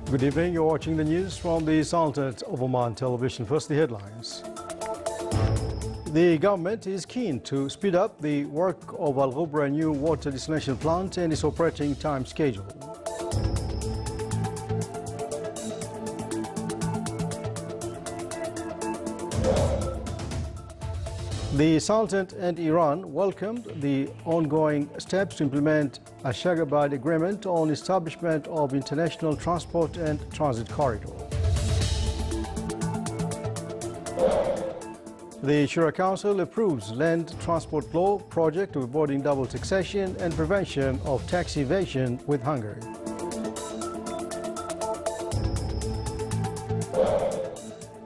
Good evening. You're watching the news from the Sultanate of Oman television. First, the headlines. The government is keen to speed up the work of Al Ghubra new water desalination plant and its operating time schedule. The Sultanate and Iran welcomed the ongoing steps to implement a Ashgabat agreement on establishment of international transport and transit corridor. The Shura Council approves Land Transport Law project of avoiding double taxation and prevention of tax evasion with Hungary.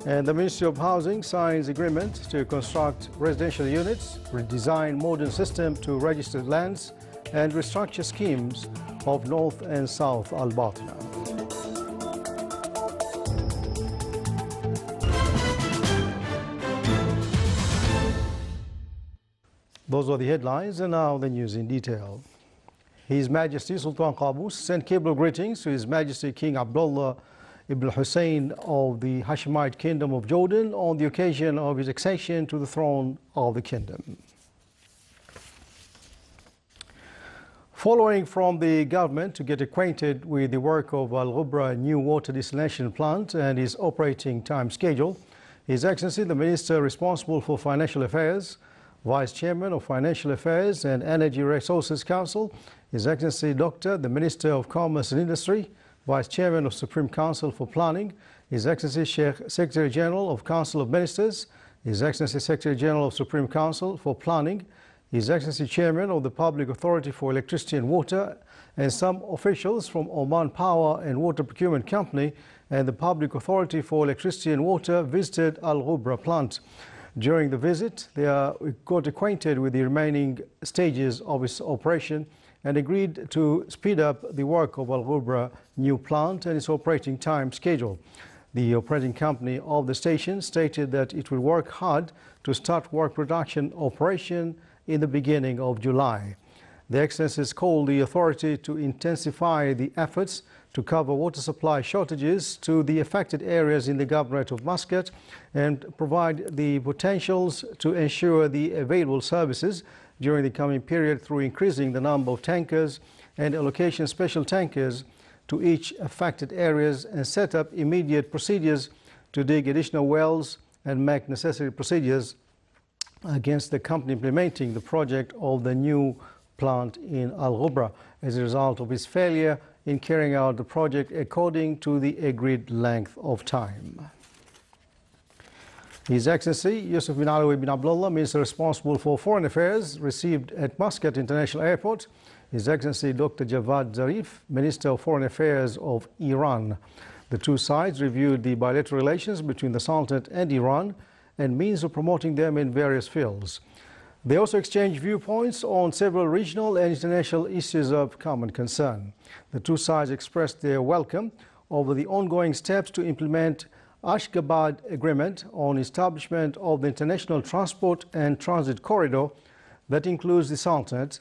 And the Ministry of Housing signs agreement to construct residential units, redesign modern system to registered lands, and restructure schemes of North and South Al-Batna. Those are the headlines, and now the news in detail. His Majesty Sultan Qaboos sent cable greetings to His Majesty King Abdullah Ibn Hussein of the Hashemite Kingdom of Jordan on the occasion of his accession to the throne of the kingdom. Following from the government to get acquainted with the work of Al Ghubra new water desalination plant and its operating time schedule, His Excellency the Minister responsible for Financial Affairs, Vice Chairman of Financial Affairs and Energy Resources Council, His Excellency Dr. the Minister of Commerce and Industry, Vice Chairman of Supreme Council for Planning, His Excellency Sheikh Secretary General of Council of Ministers, His Excellency Secretary General of Supreme Council for Planning, His Excellency Chairman of the Public Authority for Electricity and Water, and some officials from Oman Power and Water Procurement Company and the Public Authority for Electricity and Water visited Al Ghubra plant. During the visit, they got acquainted with the remaining stages of its operation and agreed to speed up the work of Al Ghubra new plant and its operating time schedule. The operating company of the station stated that it will work hard to start work production operation in the beginning of July. The Excellencies called the authority to intensify the efforts to cover water supply shortages to the affected areas in the Governorate of Muscat and provide the potentials to ensure the available services during the coming period through increasing the number of tankers and allocation special tankers to each affected areas and set up immediate procedures to dig additional wells and make necessary procedures against the company implementing the project of the new plant in Al Ghubra as a result of its failure in carrying out the project according to the agreed length of time. His Excellency Yusuf bin Alawi bin Abdullah, Minister responsible for Foreign Affairs, received at Muscat International Airport His Excellency Dr. Javad Zarif, Minister of Foreign Affairs of Iran. The two sides reviewed the bilateral relations between the Sultanate and Iran and means of promoting them in various fields. They also exchanged viewpoints on several regional and international issues of common concern. The two sides expressed their welcome over the ongoing steps to implement Ashgabat Agreement on establishment of the international transport and transit corridor that includes the Sultanate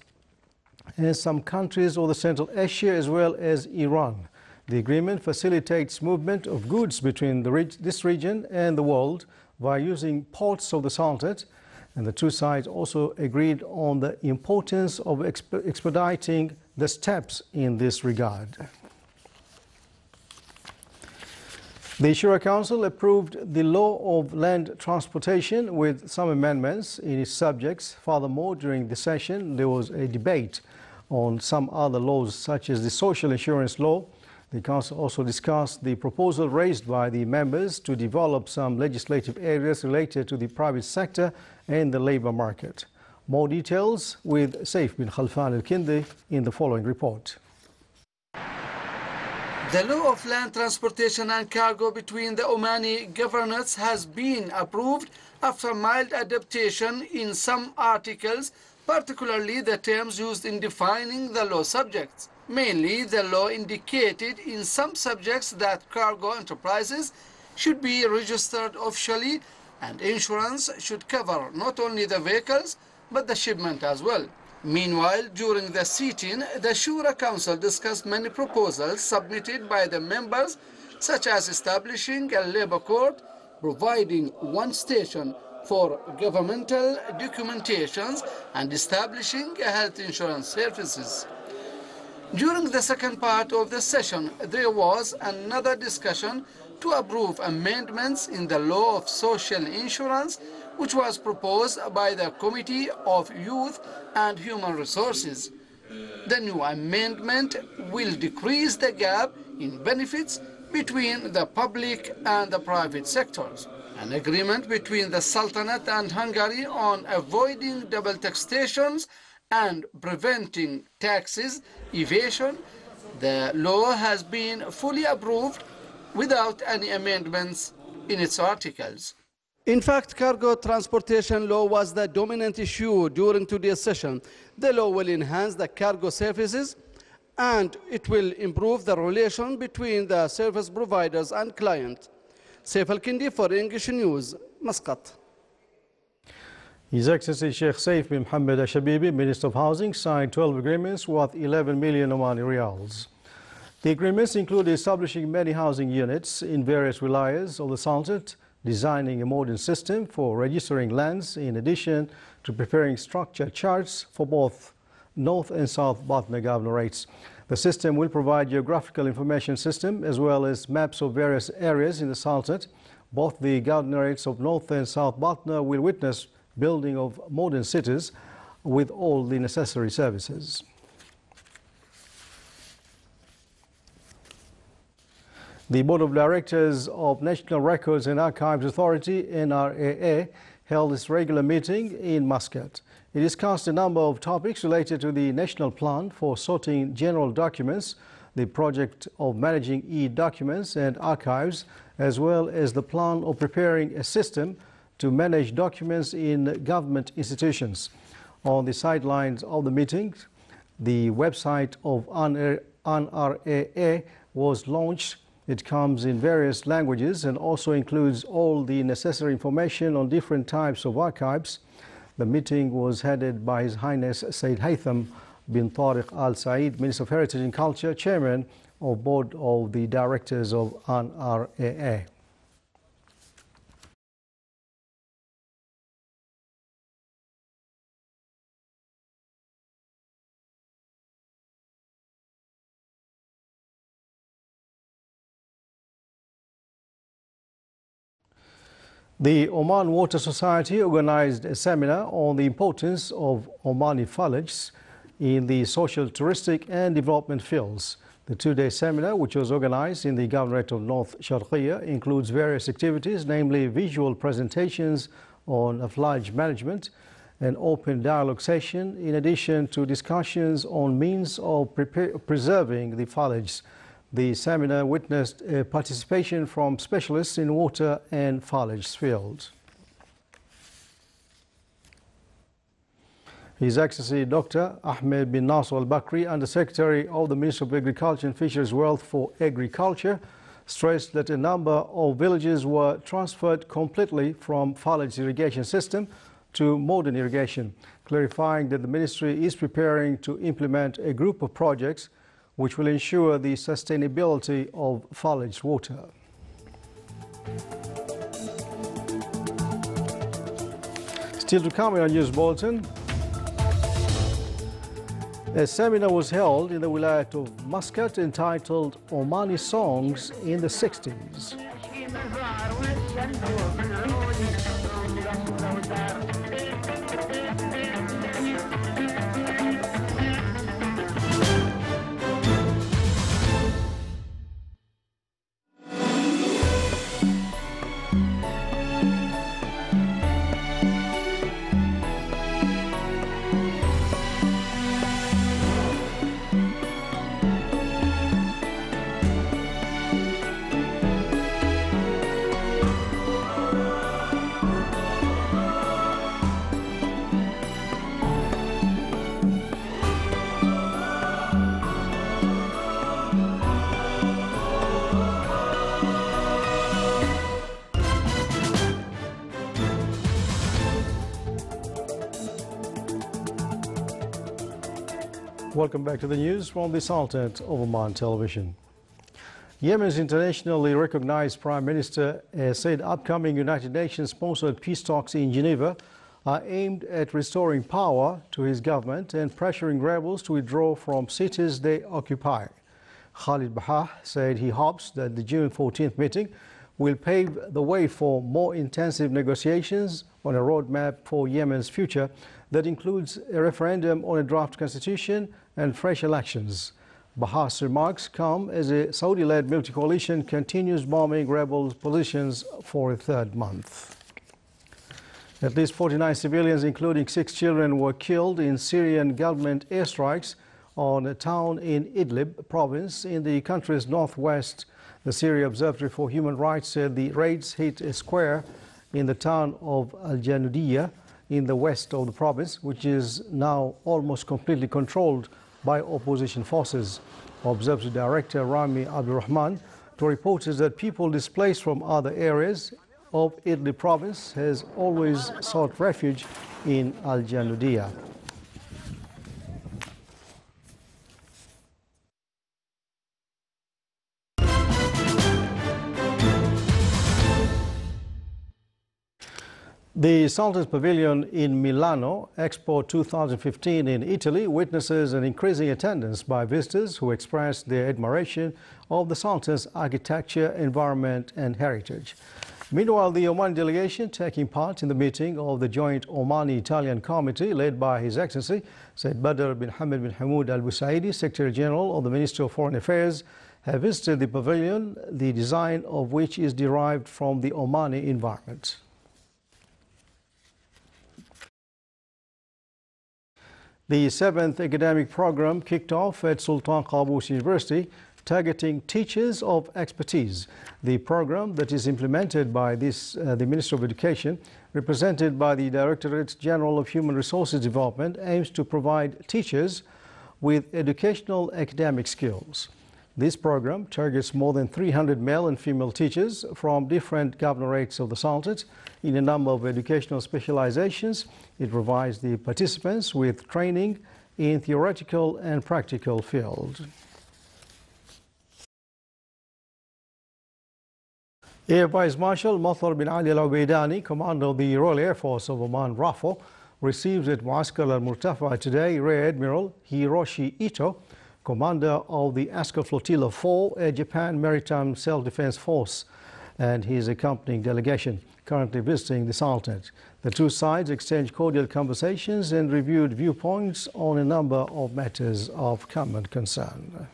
and some countries of the Central Asia as well as Iran. The agreement facilitates movement of goods between this region and the world by using ports of the Sultanate, and the two sides also agreed on the importance of expediting the steps in this regard. The Shura Council approved the law of land transportation with some amendments in its subjects. Furthermore, during the session, there was a debate on some other laws such as the social insurance law. The Council also discussed the proposal raised by the members to develop some legislative areas related to the private sector and the labour market. More details with Saif bin Khalfan al-Kindi in the following report. The law of land transportation and cargo between the Omani governorates has been approved after mild adaptation in some articles, particularly the terms used in defining the law subjects. Mainly, the law indicated in some subjects that cargo enterprises should be registered officially and insurance should cover not only the vehicles but the shipment as well. Meanwhile, during the sit-in, the Shura Council discussed many proposals submitted by the members, such as establishing a labor court, providing one station for governmental documentations, and establishing health insurance services. During the second part of the session, there was another discussion to approve amendments in the law of social insurance, which was proposed by the Committee of Youth and Human Resources. The new amendment will decrease the gap in benefits between the public and the private sectors. An agreement between the Sultanate and Hungary on avoiding double taxations and preventing taxes evasion, the law has been fully approved without any amendments in its articles. In fact, cargo transportation law was the dominant issue during today's session. The law will enhance the cargo services and it will improve the relation between the service providers and clients. Saif Al-Kindi for English News, Muscat. His Excellency Sheikh Saif bin Mohammed Al-Shabibi, Minister of Housing, signed 12 agreements worth 11 million Omani riyals. The agreements include establishing many housing units in various wilayas of the Sultanate, designing a modern system for registering lands, in addition to preparing structure charts for both North and South Batna governorates. The system will provide geographical information system as well as maps of various areas in the Sultanate. Both the governorates of North and South Batna will witness building of modern cities with all the necessary services. The Board of Directors of National Records and Archives Authority, NRAA, held its regular meeting in Muscat. It discussed a number of topics related to the National Plan for Sorting General Documents, the project of managing e-documents and archives, as well as the plan of preparing a system to manage documents in government institutions. On the sidelines of the meeting, the website of NRAA was launched. It comes in various languages and also includes all the necessary information on different types of archives. The meeting was headed by His Highness Sayyid Haytham bin Tariq Al Saeed, Minister of Heritage and Culture, Chairman of Board of the Directors of NRAA. The Oman Water Society organized a seminar on the importance of Omani falages in the social, touristic and development fields. The two-day seminar, which was organized in the Governorate of North Sharqiya, includes various activities, namely visual presentations on falage management, an open dialogue session, in addition to discussions on means of preserving the falages. The seminar witnessed participation from specialists in water and falage fields. His Excellency Dr. Ahmed bin Nasser Al-Bakri, Under-Secretary of the Ministry of Agriculture and Fisheries Wealth for Agriculture, stressed that a number of villages were transferred completely from falage irrigation system to modern irrigation, clarifying that the ministry is preparing to implement a group of projects which will ensure the sustainability of falage water. Still to come in our news bulletin, a seminar was held in the Wilayat of Muscat entitled Omani Songs in the 60s. Welcome back to the news from the Sultan of Oman Television. Yemen's internationally recognized Prime Minister said upcoming United Nations-sponsored peace talks in Geneva are aimed at restoring power to his government and pressuring rebels to withdraw from cities they occupy. Khalid Bahah said he hopes that the June 14th meeting will pave the way for more intensive negotiations on a roadmap for Yemen's future that includes a referendum on a draft constitution and fresh elections. Bahah's remarks come as a Saudi-led military coalition continues bombing rebel positions for a third month. At least 49 civilians, including 6 children, were killed in Syrian government airstrikes on a town in Idlib province in the country's northwest. The Syria Observatory for Human Rights said the raids hit a square in the town of Al-Janudiyya in the west of the province, which is now almost completely controlled by opposition forces. Observatory Director Rami Abdurrahman told reporters that people displaced from other areas of Idlib province has always sought refuge in Al-Janudiyya. The Sultan's Pavilion in Milano, Expo 2015 in Italy, witnesses an increasing attendance by visitors who expressed their admiration of the Sultan's architecture, environment and heritage. Meanwhile, the Omani delegation taking part in the meeting of the joint Omani-Italian committee led by His Excellency Said Badr bin Hamad bin Hamoud al-Busaidi, Secretary General of the Ministry of Foreign Affairs, have visited the pavilion, the design of which is derived from the Omani environment. The 7th academic program kicked off at Sultan Qaboos University, targeting teachers of expertise. The program that is implemented by the Ministry of Education, represented by the Directorate General of Human Resources Development, aims to provide teachers with educational academic skills. This program targets more than 300 male and female teachers from different governorates of the Sultanate in a number of educational specializations. It provides the participants with training in theoretical and practical fields. Air Vice Marshal Mathar bin Ali Al-Ubaidani, Commander of the Royal Air Force of Oman, RAFO, receives at Muaskar al-Murtafa today Rear Admiral Hiroshi Ito, Commander of the Askar Flotilla 4, a Japan Maritime Self-Defense Force, and his accompanying delegation, currently visiting the Sultanate. The two sides exchanged cordial conversations and reviewed viewpoints on a number of matters of common concern.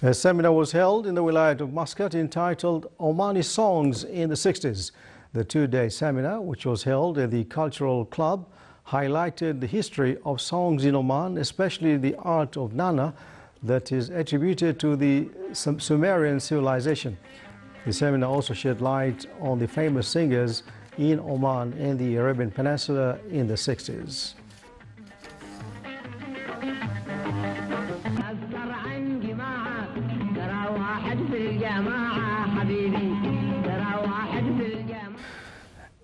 A seminar was held in the Wilayat of Muscat entitled Omani Songs in the 60s. The two-day seminar, which was held at the Cultural Club, highlighted the history of songs in Oman, especially the art of Nana that is attributed to the Sumerian civilization. The seminar also shed light on the famous singers in Oman and the Arabian Peninsula in the 60s.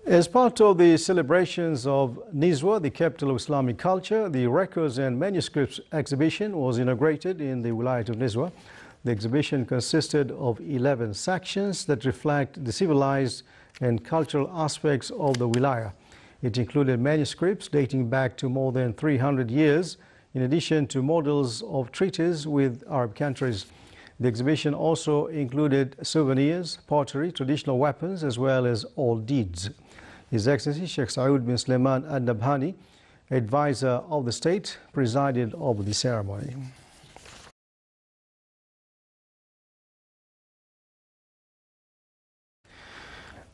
As part of the celebrations of Nizwa, the capital of Islamic culture, the Records and Manuscripts exhibition was inaugurated in the Wilayat of Nizwa. The exhibition consisted of 11 sections that reflect the civilized and cultural aspects of the Wilaya. It included manuscripts dating back to more than 300 years, in addition to models of treaties with Arab countries. The exhibition also included souvenirs, pottery, traditional weapons, as well as old deeds. His Excellency Sheikh Saud bin Sulaiman al-Nabhani, advisor of the state, presided over the ceremony.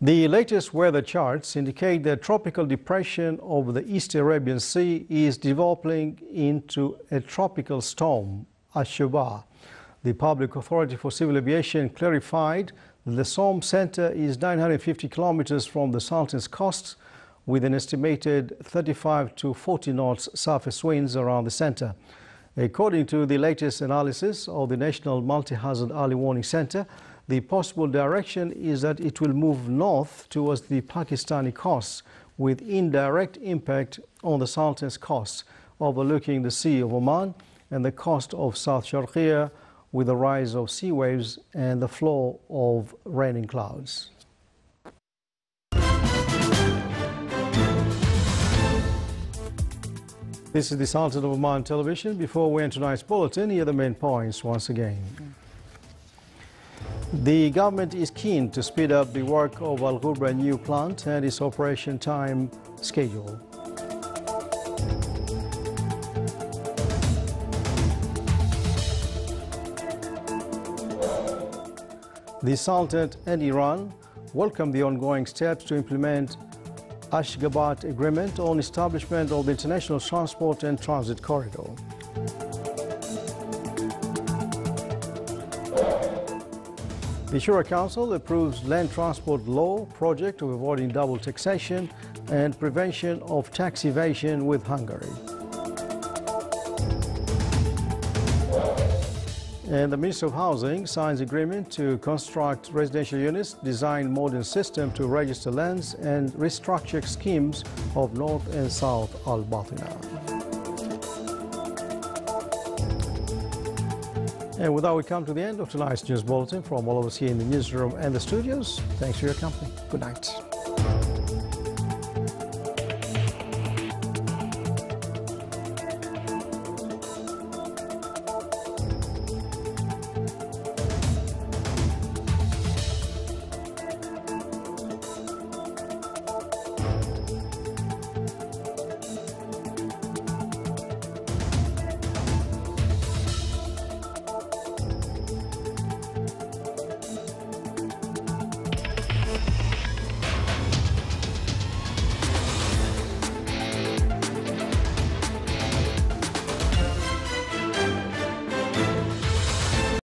The latest weather charts indicate that tropical depression over the East Arabian Sea is developing into a tropical storm, Ash-Shubha. The Public Authority for Civil Aviation clarified that the storm center is 950 kilometers from the Sultan's coast, with an estimated 35 to 40 knots surface winds around the center. According to the latest analysis of the National Multi-Hazard Early Warning Center, the possible direction is that it will move north towards the Pakistani coast, with indirect impact on the Sultan's coast overlooking the Sea of Oman and the coast of South Sharqiya, with the rise of sea waves and the flow of raining clouds. This is the Sultan of Oman television. Before we end tonight's bulletin, here are the main points once again. The government is keen to speed up the work of Al Ghubra new plant and its operation time schedule. The Sultanate and Iran welcome the ongoing steps to implement Ashgabat Agreement on establishment of the International Transport and Transit Corridor. The Shura Council approves Land Transport Law project of avoiding double taxation and prevention of tax evasion with Hungary. And the Minister of Housing signs agreement to construct residential units, design modern system to register lands and restructure schemes of North and South Al-Batina. And with that, we come to the end of tonight's news bulletin. From all of us here in the newsroom and the studios, thanks for your company. Good night.